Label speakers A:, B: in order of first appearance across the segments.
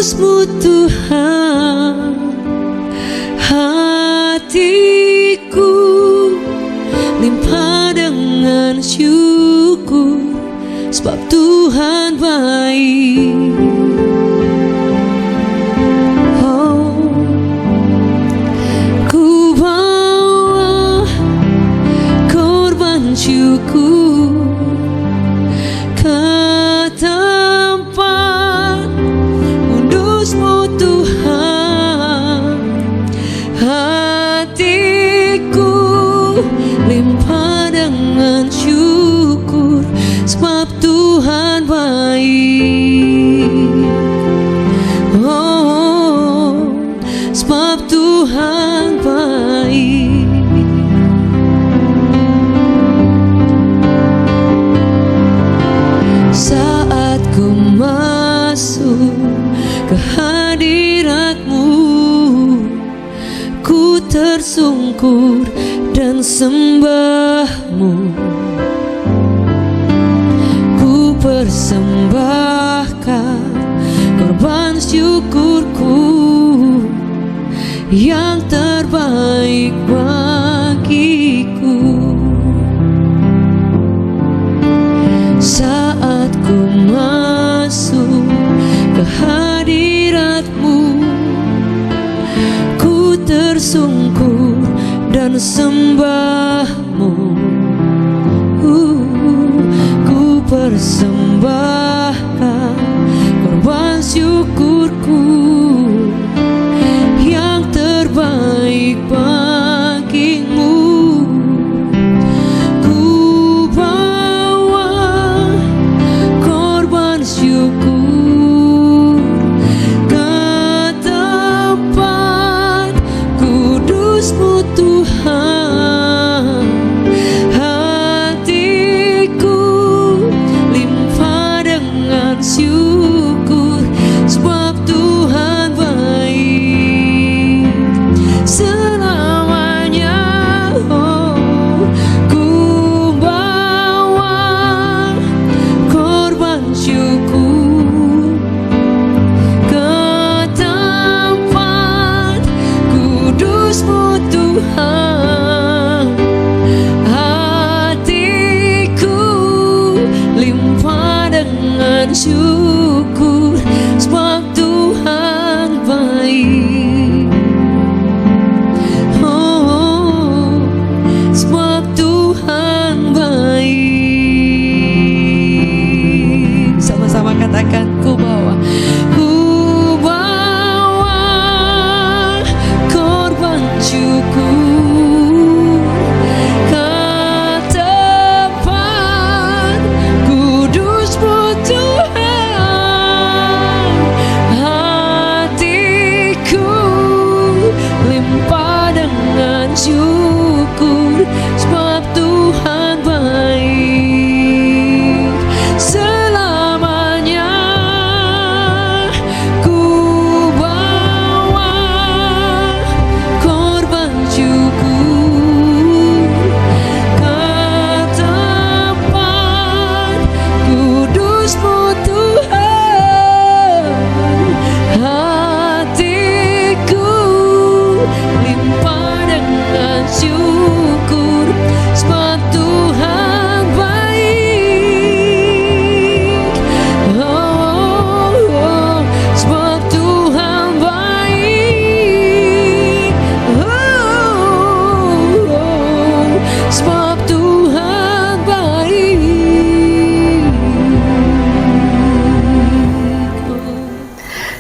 A: kudus-Mu Tuhan. Hatiku limpah dengan syukur, sebab Tuhan baik. Oh, ku bawa korban syukur ke tempat kudus-Mu Tuhan. Hatiku limpah dengan syukur, sebab Tuhan baik. Oh, sebab Tuhan baik. Saat ku masuk ke hadirat-Mu, ku tersungkur dan sembah-Mu. Ku persembahkan korban syukurku yang terbaik bagiku. Saat ku masuk ke hadirat-Mu, ku tersungkur dan sembah-Mu. Ku persembahkan korban syukurku yang terbaik bagimu. Ku bawa korban syukur ke tempat kudus-Mu Tuhan. Hatiku limpah dengan syukur, sebab Tuhan baik. Selamanya oh, ku bawa korban syukur ke tempat kudus-Mu Tuhan. Hatiku limpah dengan syukur, sebab Tuhan baik. Oh, sebab Tuhan baik. Sama-sama katakan, ku bawa korban syukur ke tempat kudus-Mu Tuhan. Hatiku limpah dengan syukur, sebab Tuhan baik. Selamanya ku bawa korban syukur ke tempat kudus-Mu Tuhan. Hatiku limpah dengan syukur, sebab Tuhan baik. Oh, sebab Tuhan baik. Oh, sebab Tuhan baik.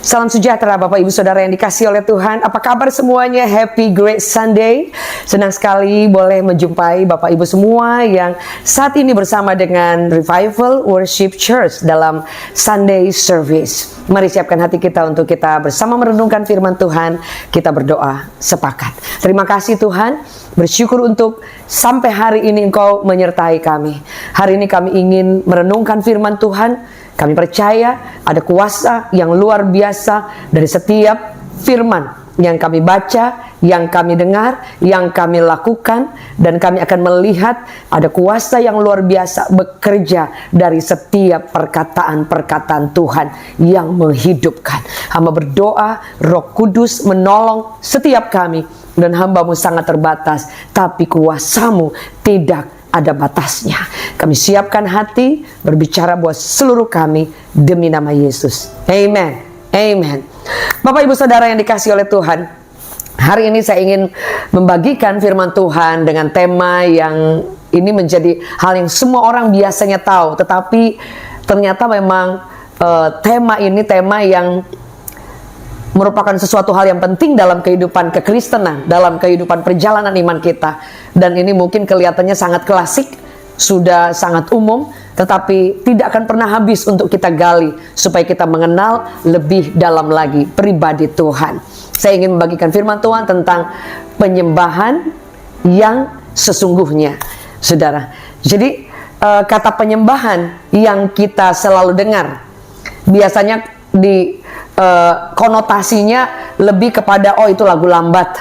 B: Salam sejahtera Bapak Ibu Saudara yang dikasihi oleh Tuhan. Apa kabar semuanya? Happy Great Sunday. Senang sekali boleh menjumpai Bapak Ibu semua yang saat ini bersama dengan Revival Worship Church dalam Sunday Service. Mari siapkan hati kita untuk kita bersama merenungkan firman Tuhan. Kita berdoa sepakat. Terima kasih Tuhan. Bersyukur untuk sampai hari ini Engkau menyertai kami. Hari ini kami ingin merenungkan firman Tuhan. Kami percaya ada kuasa yang luar biasa dari setiap firman yang kami baca, yang kami dengar, yang kami lakukan, dan kami akan melihat ada kuasa yang luar biasa bekerja dari setiap perkataan-perkataan Tuhan yang menghidupkan. Hamba berdoa Roh Kudus menolong setiap kami, dan hamba-Mu sangat terbatas, tapi kuasa-Mu tidak ada batasnya. Kami siapkan hati berbicara buat seluruh kami demi nama Yesus. Amen. Amen. Bapak Ibu Saudara yang dikasihi oleh Tuhan, hari ini saya ingin membagikan firman Tuhan dengan tema yang ini menjadi hal yang semua orang biasanya tahu, tetapi ternyata memang tema ini tema yang merupakan sesuatu hal yang penting dalam kehidupan kekristenan, dalam kehidupan perjalanan iman kita. Dan ini mungkin kelihatannya sangat klasik, sudah sangat umum, tetapi tidak akan pernah habis untuk kita gali supaya kita mengenal lebih dalam lagi pribadi Tuhan. Saya ingin membagikan firman Tuhan tentang penyembahan yang sesungguhnya, saudara. Jadi kata penyembahan yang kita selalu dengar biasanya di konotasinya lebih kepada itu lagu lambat,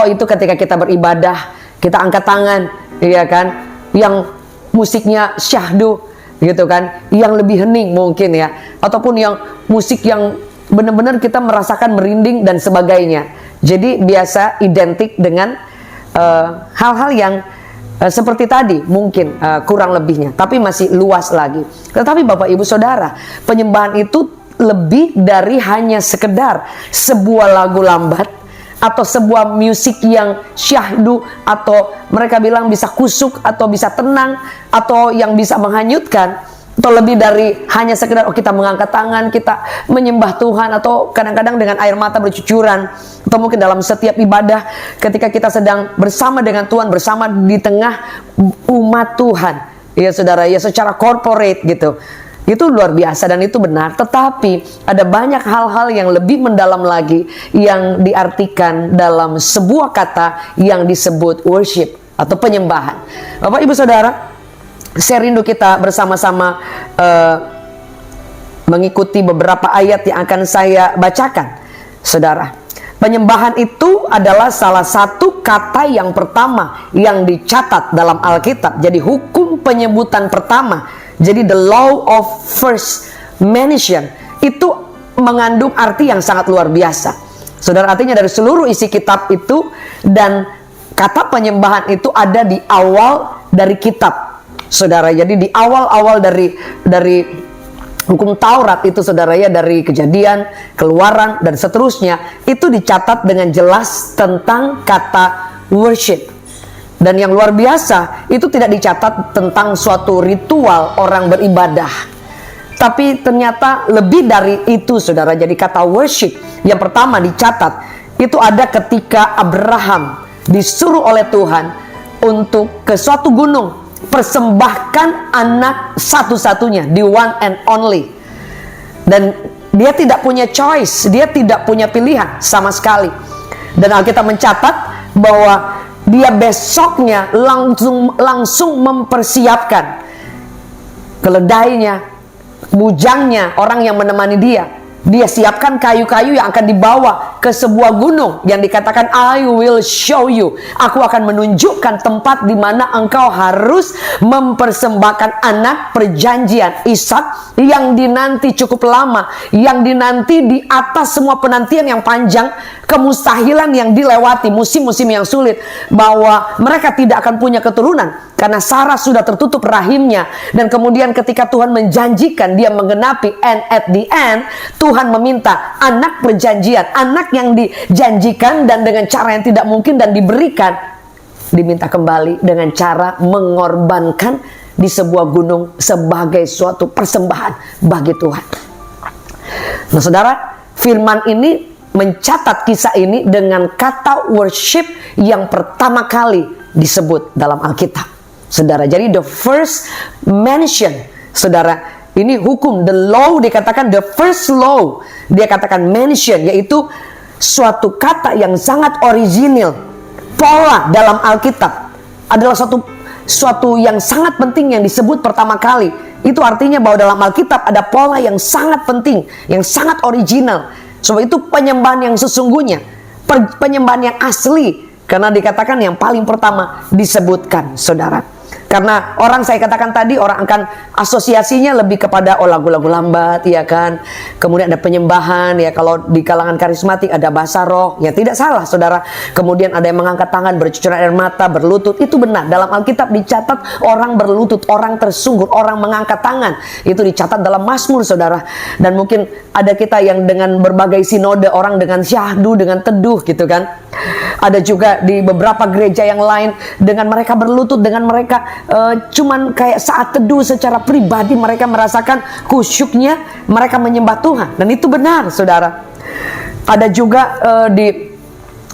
B: itu ketika kita beribadah kita angkat tangan, ya kan, yang musiknya syahdu gitu kan, yang lebih hening mungkin ya, ataupun yang musik yang benar-benar kita merasakan merinding dan sebagainya. Jadi biasa identik dengan hal-hal yang seperti tadi mungkin kurang lebihnya, tapi masih luas lagi. Tetapi Bapak Ibu Saudara, penyembahan itu lebih dari hanya sekedar sebuah lagu lambat atau sebuah musik yang syahdu, atau mereka bilang bisa kusuk atau bisa tenang atau yang bisa menghanyutkan, atau lebih dari hanya sekedar kita mengangkat tangan, kita menyembah Tuhan, atau kadang-kadang dengan air mata bercucuran, atau mungkin dalam setiap ibadah ketika kita sedang bersama dengan Tuhan, bersama di tengah umat Tuhan, ya saudara, ya secara corporate gitu. Itu luar biasa dan itu benar. Tetapi ada banyak hal-hal yang lebih mendalam lagi yang diartikan dalam sebuah kata yang disebut worship atau penyembahan. Bapak Ibu Saudara, saya rindu kita bersama-sama mengikuti beberapa ayat yang akan saya bacakan, saudara. Penyembahan itu adalah salah satu kata yang pertama yang dicatat dalam Alkitab. Jadi hukum penyebutan pertama, jadi the law of first mention, itu mengandung arti yang sangat luar biasa, saudara. Artinya dari seluruh isi kitab itu, dan kata penyembahan itu ada di awal dari kitab, saudara. Jadi di awal-awal dari hukum Taurat itu, saudara, ya, dari Kejadian, Keluaran dan seterusnya, itu dicatat dengan jelas tentang kata worship. Dan yang luar biasa, itu tidak dicatat tentang suatu ritual orang beribadah, tapi ternyata lebih dari itu, saudara. Jadi kata worship yang pertama dicatat itu ada ketika Abraham disuruh oleh Tuhan untuk ke suatu gunung, persembahkan anak satu-satunya, the one and only. Dan dia tidak punya choice, dia tidak punya pilihan sama sekali. Dan Alkitab mencatat bahwa dia besoknya langsung mempersiapkan keledainya, bujangnya, orang yang menemani dia. Dia siapkan kayu-kayu yang akan dibawa ke sebuah gunung yang dikatakan I will show you. Aku akan menunjukkan tempat di mana engkau harus mempersembahkan anak perjanjian Ishak yang dinanti cukup lama, yang dinanti di atas semua penantian yang panjang, kemustahilan yang dilewati, musim-musim yang sulit, bahwa mereka tidak akan punya keturunan karena Sarah sudah tertutup rahimnya. Dan kemudian ketika Tuhan menjanjikan, dia menggenapi, and at the end Tuhan meminta anak perjanjian, anak yang dijanjikan dan dengan cara yang tidak mungkin dan diberikan, diminta kembali dengan cara mengorbankan di sebuah gunung sebagai suatu persembahan bagi Tuhan. Nah saudara, firman ini mencatat kisah ini dengan kata worship yang pertama kali disebut dalam Alkitab, saudara. Jadi the first mention, saudara, ini hukum, the law, dikatakan the first law, dia katakan mention, yaitu suatu kata yang sangat original. Pola dalam Alkitab adalah suatu yang sangat penting yang disebut pertama kali. Itu artinya bahwa dalam Alkitab ada pola yang sangat penting, yang sangat original. Sebab itu penyembahan yang sesungguhnya penyembahan yang asli. Karena dikatakan yang paling pertama disebutkan, saudara. Karena orang, saya katakan tadi, orang akan asosiasinya lebih kepada lagu-lagu lambat, ya kan. Kemudian ada penyembahan, ya, kalau di kalangan karismatik ada bahasa roh, ya tidak salah, saudara. Kemudian ada yang mengangkat tangan, bercucuran air mata, berlutut, itu benar. Dalam Alkitab dicatat orang berlutut, orang tersungkur, orang mengangkat tangan. Itu dicatat dalam Mazmur, saudara. Dan mungkin ada kita yang dengan berbagai sinode, orang dengan syahdu, dengan teduh, gitu kan. Ada juga di beberapa gereja yang lain dengan mereka berlutut, dengan mereka cuman kayak saat teduh secara pribadi, mereka merasakan khusyuknya, mereka menyembah Tuhan. Dan itu benar, saudara. Ada juga di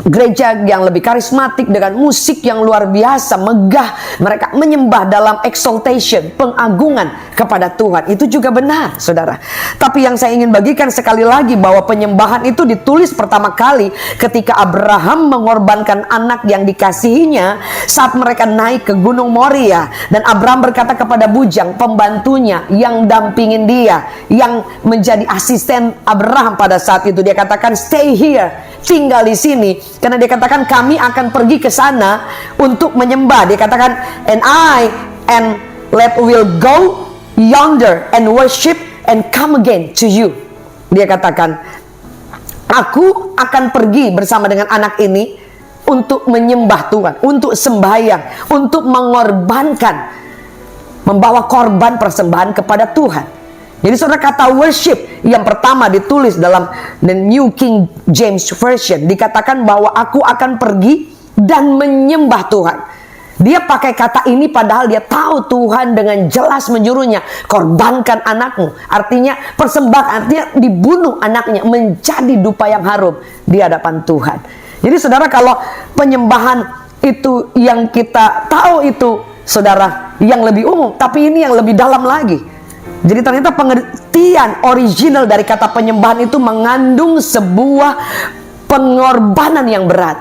B: gereja yang lebih karismatik dengan musik yang luar biasa, megah, mereka menyembah dalam exaltation, pengagungan kepada Tuhan. Itu juga benar, saudara. Tapi yang saya ingin bagikan sekali lagi, bahwa penyembahan itu ditulis pertama kali ketika Abraham mengorbankan anak yang dikasihinya saat mereka naik ke Gunung Moria. Dan Abraham berkata kepada bujang, pembantunya yang dampingin dia, yang menjadi asisten Abraham pada saat itu, dia katakan, stay here, tinggal di sini, karena dia katakan kami akan pergi ke sana untuk menyembah. Dia katakan, and let will go yonder and worship and come again to you. Dia katakan, aku akan pergi bersama dengan anak ini untuk menyembah Tuhan, untuk sembahyang, untuk mengorbankan, membawa korban persembahan kepada Tuhan. Jadi saudara, kata worship yang pertama ditulis dalam the New King James Version, dikatakan bahwa aku akan pergi dan menyembah Tuhan. Dia pakai kata ini padahal dia tahu Tuhan dengan jelas menyuruhnya, korbankan anakmu. Artinya persembahan, artinya dibunuh anaknya menjadi dupa yang harum di hadapan Tuhan. Jadi saudara, kalau penyembahan itu yang kita tahu itu, saudara, yang lebih umum, tapi ini yang lebih dalam lagi. Jadi ternyata pengertian original dari kata penyembahan itu mengandung sebuah pengorbanan yang berat.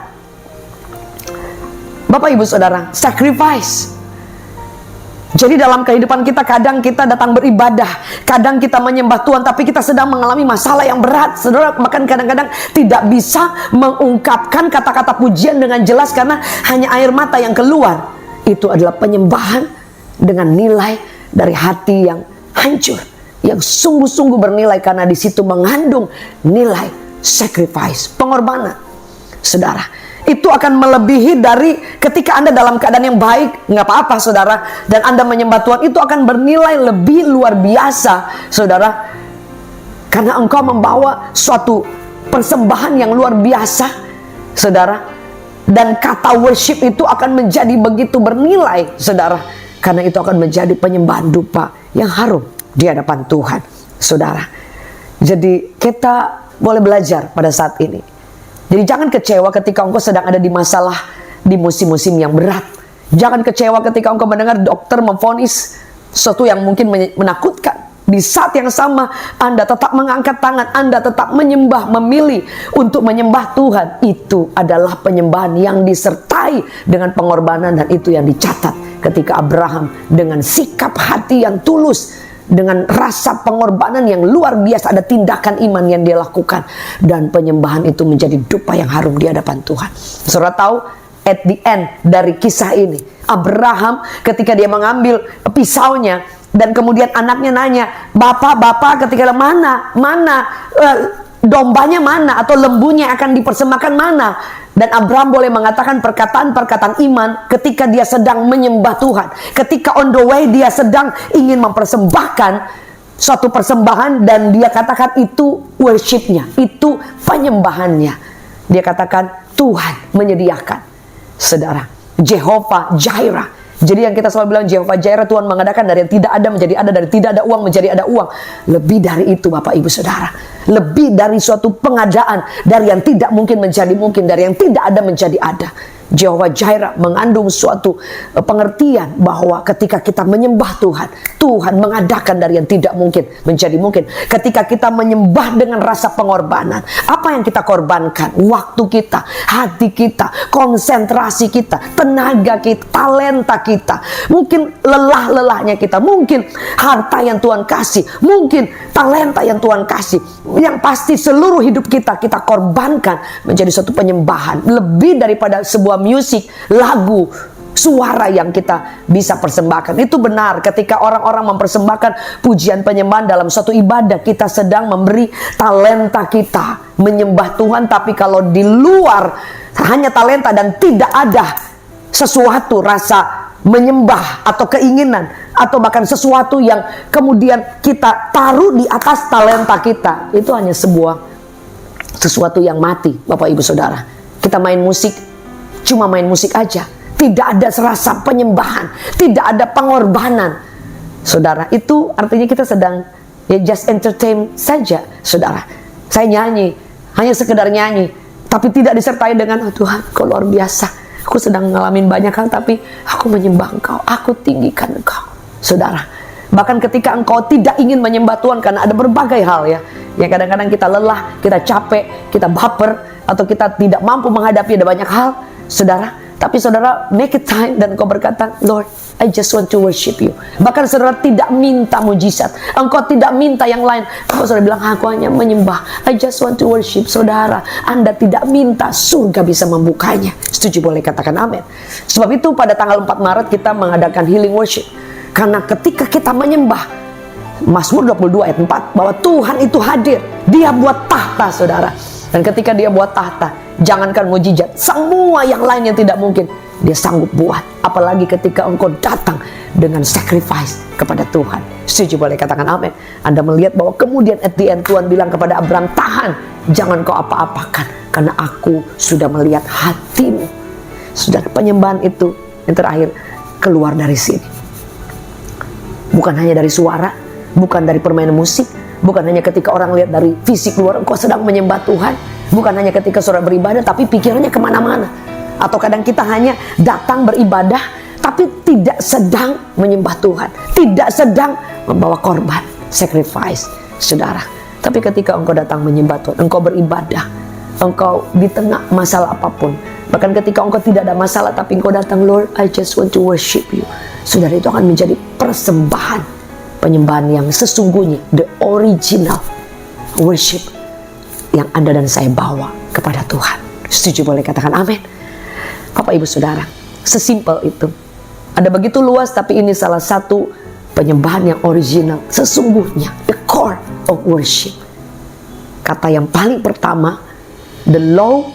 B: Bapak ibu saudara, sacrifice. Jadi dalam kehidupan kita, kadang kita datang beribadah, kadang kita menyembah Tuhan, tapi kita sedang mengalami masalah yang berat, saudara. Bahkan kadang-kadang tidak bisa mengungkapkan kata-kata pujian dengan jelas karena hanya air mata yang keluar. Itu adalah penyembahan dengan nilai dari hati yang hancur, yang sungguh-sungguh bernilai, karena di situ mengandung nilai sacrifice, pengorbanan. Saudara, itu akan melebihi dari ketika Anda dalam keadaan yang baik, nggak apa-apa, saudara, dan Anda menyembah Tuhan, itu akan bernilai lebih luar biasa, saudara, karena engkau membawa suatu persembahan yang luar biasa, saudara. Dan kata worship itu akan menjadi begitu bernilai, saudara, karena itu akan menjadi penyembahan dupa yang harum di hadapan Tuhan, saudara. Jadi kita boleh belajar pada saat ini. Jadi jangan kecewa ketika engkau sedang ada di masalah, di musim-musim yang berat. Jangan kecewa ketika engkau mendengar dokter memvonis sesuatu yang mungkin menakutkan. Di saat yang sama Anda tetap mengangkat tangan, Anda tetap menyembah, memilih untuk menyembah Tuhan. Itu adalah penyembahan yang disertai dengan pengorbanan, dan itu yang dicatat ketika Abraham dengan sikap hati yang tulus, dengan rasa pengorbanan yang luar biasa, ada tindakan iman yang dia lakukan, dan penyembahan itu menjadi dupa yang harum di hadapan Tuhan. Saudara tahu, at the end dari kisah ini, Abraham ketika dia mengambil pisaunya, dan kemudian anaknya nanya, bapak ketika mana dombanya mana, atau lembunya akan dipersembahkan mana? Dan Abraham boleh mengatakan perkataan-perkataan iman ketika dia sedang menyembah Tuhan. Ketika on the way dia sedang ingin mempersembahkan suatu persembahan, dan dia katakan itu worshipnya, itu penyembahannya. Dia katakan Tuhan menyediakan, saudara, Jehovah Jireh. Jadi yang kita selalu bilang Jehovah Jireh, Tuhan mengadakan dari yang tidak ada menjadi ada, dari tidak ada uang menjadi ada uang. Lebih dari itu Bapak Ibu Saudara. Lebih dari suatu pengadaan, dari yang tidak mungkin menjadi mungkin, dari yang tidak ada menjadi ada. Jehovah Jireh mengandung suatu pengertian bahwa ketika kita menyembah Tuhan, Tuhan mengadakan dari yang tidak mungkin menjadi mungkin. Ketika kita menyembah dengan rasa pengorbanan, apa yang kita korbankan? Waktu kita, hati kita, konsentrasi kita, tenaga kita, talenta kita, mungkin lelah-lelahnya kita, mungkin harta yang Tuhan kasih, mungkin talenta yang Tuhan kasih. Yang pasti seluruh hidup kita korbankan menjadi suatu penyembahan, lebih daripada sebuah musik, lagu, suara yang kita bisa persembahkan. Itu benar, ketika orang-orang mempersembahkan pujian penyembahan dalam suatu ibadah, kita sedang memberi talenta kita menyembah Tuhan. Tapi kalau di luar hanya talenta dan tidak ada sesuatu rasa menyembah atau keinginan, atau bahkan sesuatu yang kemudian kita taruh di atas talenta kita, itu hanya sesuatu yang mati, Bapak Ibu Saudara. Kita main musik, cuma main musik aja, tidak ada serasa penyembahan, tidak ada pengorbanan. Saudara, itu artinya kita sedang just entertain saja. Saudara, saya nyanyi, hanya sekedar nyanyi, tapi tidak disertai dengan, oh Tuhan, Kau luar biasa, aku sedang ngalamin banyak hal, tapi aku menyembah Engkau, aku tinggikan Engkau. Saudara, bahkan ketika engkau tidak ingin menyembah Tuhan karena ada berbagai hal ya, yang kadang-kadang kita lelah, kita capek, kita baper, atau kita tidak mampu menghadapi ada banyak hal, saudara. Tapi saudara make it time dan engkau berkata, Lord, I just want to worship you. Bahkan saudara tidak minta mujizat, engkau tidak minta yang lain, engkau saudara bilang, aku hanya menyembah, I just want to worship. Saudara, Anda tidak minta, surga bisa membukanya. Setuju? Boleh katakan amin. Sebab itu pada tanggal 4 Maret kita mengadakan healing worship. Karena ketika kita menyembah, Mazmur 22 ayat 4, bahwa Tuhan itu hadir, Dia buat tahta, saudara. Dan ketika Dia buat tahta, jangankan mujizat, semua yang lain yang tidak mungkin Dia sanggup buat. Apalagi ketika engkau datang dengan sacrifice kepada Tuhan. Setuju? Boleh katakan amin. Anda melihat bahwa kemudian at the end Tuhan bilang kepada Abraham, tahan, jangan kau apa-apakan, karena aku sudah melihat hatimu. Saudara, penyembahan itu yang terakhir keluar dari sini. Bukan hanya dari suara, bukan dari permainan musik, bukan hanya ketika orang lihat dari fisik luar engkau sedang menyembah Tuhan, bukan hanya ketika saudara beribadah tapi pikirannya kemana-mana, atau kadang kita hanya datang beribadah tapi tidak sedang menyembah Tuhan, tidak sedang membawa korban, sacrifice, saudara. Tapi ketika engkau datang menyembah Tuhan, engkau beribadah, engkau di tengah masalah apapun, bahkan ketika engkau tidak ada masalah tapi engkau datang, Lord, I just want to worship you. Saudara, itu akan menjadi persembahan, penyembahan yang sesungguhnya, the original worship yang Anda dan saya bawa kepada Tuhan. Setuju? Boleh katakan amin. Bapak Ibu Saudara, sesimpel itu. Ada begitu luas, tapi ini salah satu penyembahan yang original, sesungguhnya the core of worship. Kata yang paling pertama, the law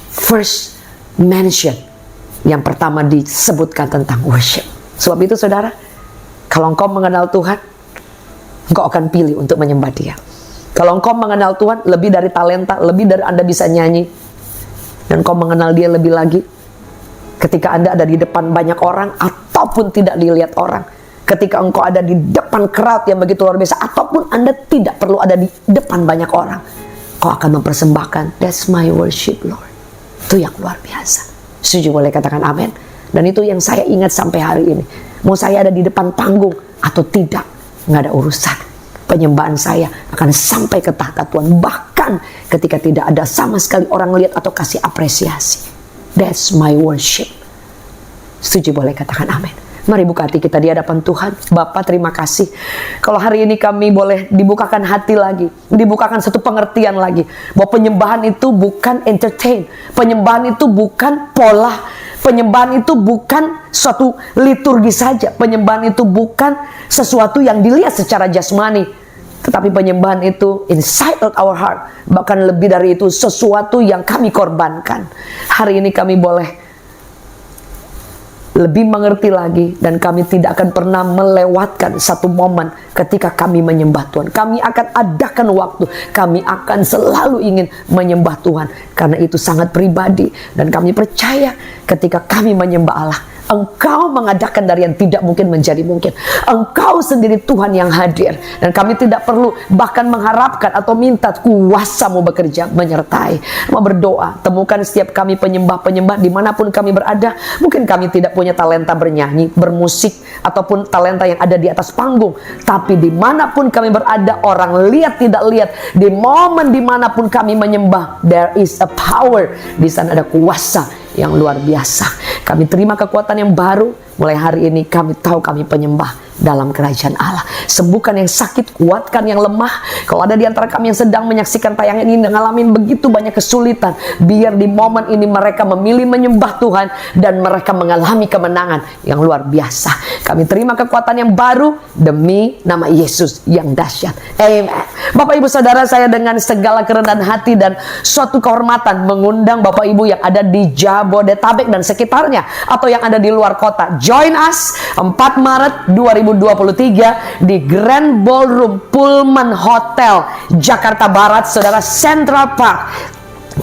B: first mention, yang pertama disebutkan tentang worship. Sebab itu saudara, kalau engkau mengenal Tuhan, engkau akan pilih untuk menyembah Dia. Kalau engkau mengenal Tuhan, lebih dari talenta, lebih dari Anda bisa nyanyi, dan engkau mengenal Dia lebih lagi, ketika Anda ada di depan banyak orang, ataupun tidak dilihat orang, ketika engkau ada di depan crowd yang begitu luar biasa, ataupun Anda tidak perlu ada di depan banyak orang, kau akan mempersembahkan, that's my worship, Lord. Itu yang luar biasa. Setuju? Boleh katakan amin. Dan itu yang saya ingat sampai hari ini. Mau saya ada di depan panggung atau tidak, nggak ada urusan. Penyembahan saya akan sampai ke tahta Tuhan, bahkan ketika tidak ada sama sekali orang lihat atau kasih apresiasi. That's my worship. Setuju? Boleh katakan amin. Mari buka hati kita di hadapan Tuhan. Bapa, terima kasih kalau hari ini kami boleh dibukakan hati lagi, dibukakan satu pengertian lagi, bahwa penyembahan itu bukan entertain, penyembahan itu bukan pola, penyembahan itu bukan suatu liturgi saja, penyembahan itu bukan sesuatu yang dilihat secara jasmani, tetapi penyembahan itu inside of our heart, bahkan lebih dari itu, sesuatu yang kami korbankan. Hari ini kami boleh lebih mengerti lagi, dan kami tidak akan pernah melewatkan satu momen ketika kami menyembah Tuhan. Kami akan adakan waktu, kami akan selalu ingin menyembah Tuhan, karena itu sangat pribadi, dan kami percaya ketika kami menyembah Allah, Engkau mengadakan dari yang tidak mungkin menjadi mungkin. Engkau sendiri Tuhan yang hadir. Dan kami tidak perlu bahkan mengharapkan atau minta kuasa-Mu bekerja menyertai. Mau berdoa, temukan setiap kami penyembah-penyembah dimanapun kami berada. Mungkin kami tidak punya talenta bernyanyi, bermusik, ataupun talenta yang ada di atas panggung. Tapi dimanapun kami berada, orang lihat tidak lihat, di momen dimanapun kami menyembah, there is a power. Di sana ada kuasa yang luar biasa. Kami terima kekuatan yang baru. Mulai hari ini kami tahu kami penyembah dalam kerajaan Allah. Sembuhkan yang sakit, kuatkan yang lemah. Kalau ada di antara kami yang sedang menyaksikan tayangan ini dan ngalamin begitu banyak kesulitan, biar di momen ini mereka memilih menyembah Tuhan dan mereka mengalami kemenangan yang luar biasa. Kami terima kekuatan yang baru demi nama Yesus yang dahsyat. Amen. Bapak Ibu Saudara, saya dengan segala kerendahan hati dan suatu kehormatan mengundang Bapak Ibu yang ada di Jabodetabek dan sekitarnya, atau yang ada di luar kota. Join us 4 Maret 2023 di Grand Ballroom Pullman Hotel Jakarta Barat, Saudara, Central Park.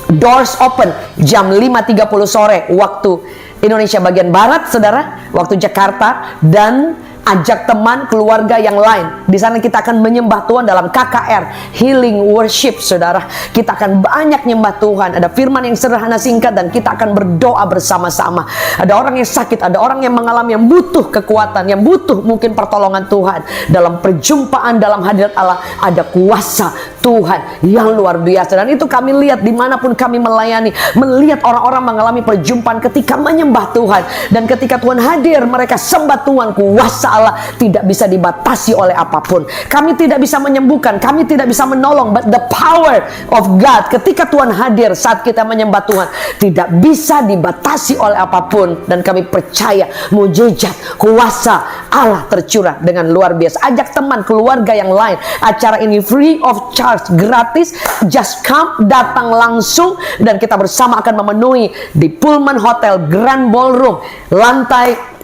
B: Doors open jam 5.30 sore waktu Indonesia bagian Barat, Saudara, waktu Jakarta. Dan ajak teman, keluarga yang lain. Di sana kita akan menyembah Tuhan dalam KKR, Healing Worship, Saudara. Kita akan banyak nyembah Tuhan. Ada firman yang sederhana singkat dan kita akan berdoa bersama-sama. Ada orang yang sakit, ada orang yang mengalami, yang butuh kekuatan, yang butuh mungkin pertolongan Tuhan. Dalam perjumpaan dalam hadirat Allah ada kuasa Tuhan yang luar biasa. Dan itu kami lihat dimanapun kami melayani, melihat orang-orang mengalami perjumpaan ketika menyembah Tuhan. Dan ketika Tuhan hadir, mereka sembah Tuhan. Kuasa Allah tidak bisa dibatasi oleh apapun. Kami tidak bisa menyembuhkan, kami tidak bisa menolong, but the power of God ketika Tuhan hadir saat kita menyembah Tuhan tidak bisa dibatasi oleh apapun. Dan kami percaya mujizat kuasa Allah tercurah dengan luar biasa. Ajak teman, keluarga yang lain. Acara ini free of charge, gratis. Just come, datang langsung, dan kita bersama akan memenuhi di Pullman Hotel Grand Ballroom, lantai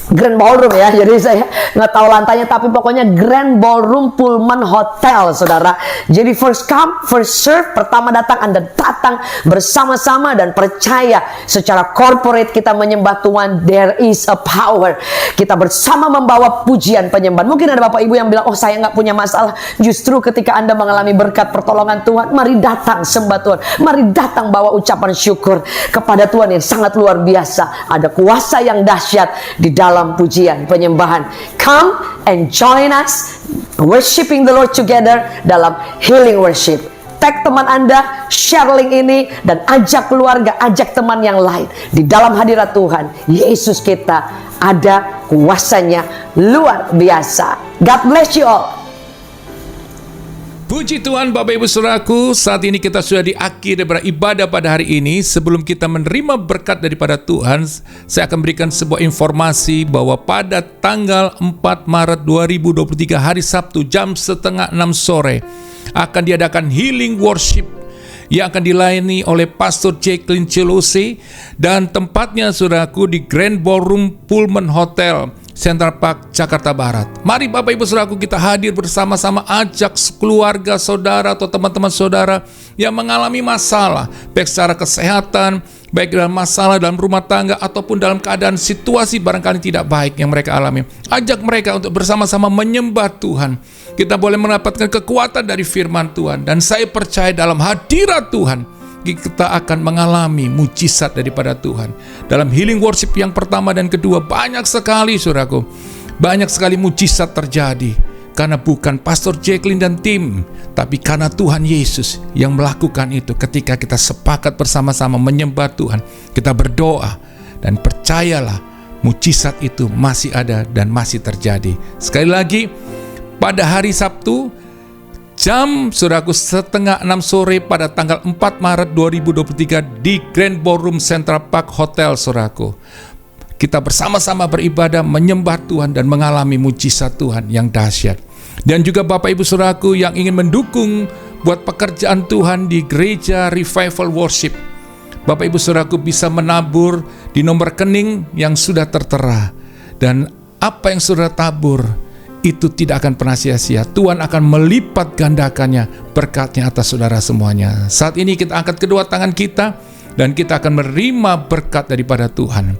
B: Grand Ballroom ya, jadi saya nggak tahu lantainya, tapi pokoknya Grand Ballroom Pullman Hotel, Saudara. Jadi first come, first serve. Pertama datang, Anda datang bersama-sama dan percaya secara corporate kita menyembah Tuhan. There is a power. Kita bersama membawa pujian penyembahan. Mungkin ada Bapak Ibu yang bilang, oh saya nggak punya masalah. Justru ketika Anda mengalami berkat pertolongan Tuhan, mari datang sembah Tuhan. Mari datang bawa ucapan syukur kepada Tuhan yang sangat luar biasa. Ada kuasa yang dahsyat di dalam pujian penyembahan. Come and join us worshiping the Lord together dalam healing worship. Tag teman Anda, share link ini, dan ajak keluarga, ajak teman yang lain. Di dalam hadirat Tuhan, Yesus kita ada kuasanya luar biasa. God bless you all.
C: Puji Tuhan, Bapak Ibu Saudaraku, saat ini kita sudah di akhir daripada ibadah pada hari ini. Sebelum kita menerima berkat daripada Tuhan, saya akan berikan sebuah informasi bahwa pada tanggal 4 Maret 2023 hari Sabtu jam 5:30 sore akan diadakan Healing Worship yang akan dilayani oleh Pastor Jacqueline Celose, dan tempatnya, saudaraku, di Grand Ballroom Pullman Hotel Central Park, Jakarta Barat. Mari Bapak Ibu Saudaraku kita hadir bersama-sama, ajak keluarga saudara atau teman-teman saudara yang mengalami masalah, baik secara kesehatan, baik dalam masalah dalam rumah tangga, ataupun dalam keadaan situasi barangkali tidak baik yang mereka alami. Ajak mereka untuk bersama-sama menyembah Tuhan. Kita boleh mendapatkan kekuatan dari firman Tuhan, dan saya percaya dalam hadirat Tuhan kita akan mengalami mujizat daripada Tuhan. Dalam healing worship yang pertama dan kedua, banyak sekali, saudaraku, banyak sekali mujizat terjadi. Karena bukan Pastor Jacqueline dan tim, tapi karena Tuhan Yesus yang melakukan itu. Ketika kita sepakat bersama-sama menyembah Tuhan, kita berdoa, dan percayalah, mujizat itu masih ada dan masih terjadi. Sekali lagi, pada hari Sabtu jam, saudaraku, 5:30 sore pada tanggal 4 Maret 2023 di Grand Ballroom Central Park Hotel, saudaraku. Kita bersama-sama beribadah, menyembah Tuhan, dan mengalami mujizat Tuhan yang dahsyat. Dan juga Bapak Ibu Saudaraku yang ingin mendukung buat pekerjaan Tuhan di Gereja Revival Worship, Bapak Ibu Saudaraku bisa menabur di nomor rekening yang sudah tertera. Dan apa yang saudara tabur itu tidak akan pernah sia-sia. Tuhan akan melipat gandakannya berkatnya atas saudara semuanya. Saat ini kita angkat kedua tangan kita dan kita akan menerima berkat daripada Tuhan.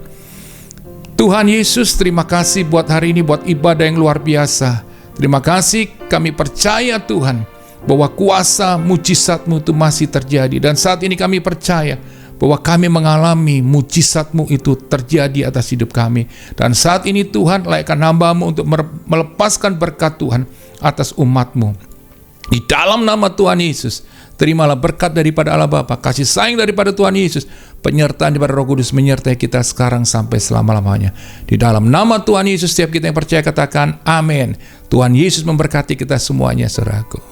C: Tuhan Yesus, terima kasih buat hari ini, buat ibadah yang luar biasa. Terima kasih, kami percaya Tuhan, bahwa kuasa mujizat-Mu itu masih terjadi. Dan saat ini kami percaya bahwa kami mengalami mujizat-Mu itu terjadi atas hidup kami. Dan saat ini Tuhan, layakkan hamba-Mu untuk melepaskan berkat Tuhan atas umat-Mu. Di dalam nama Tuhan Yesus, terimalah berkat daripada Allah Bapa, kasih sayang daripada Tuhan Yesus, penyertaan daripada Roh Kudus menyertai kita sekarang sampai selama-lamanya. Di dalam nama Tuhan Yesus, setiap kita yang percaya katakan amin. Tuhan Yesus memberkati kita semuanya, saudaraku.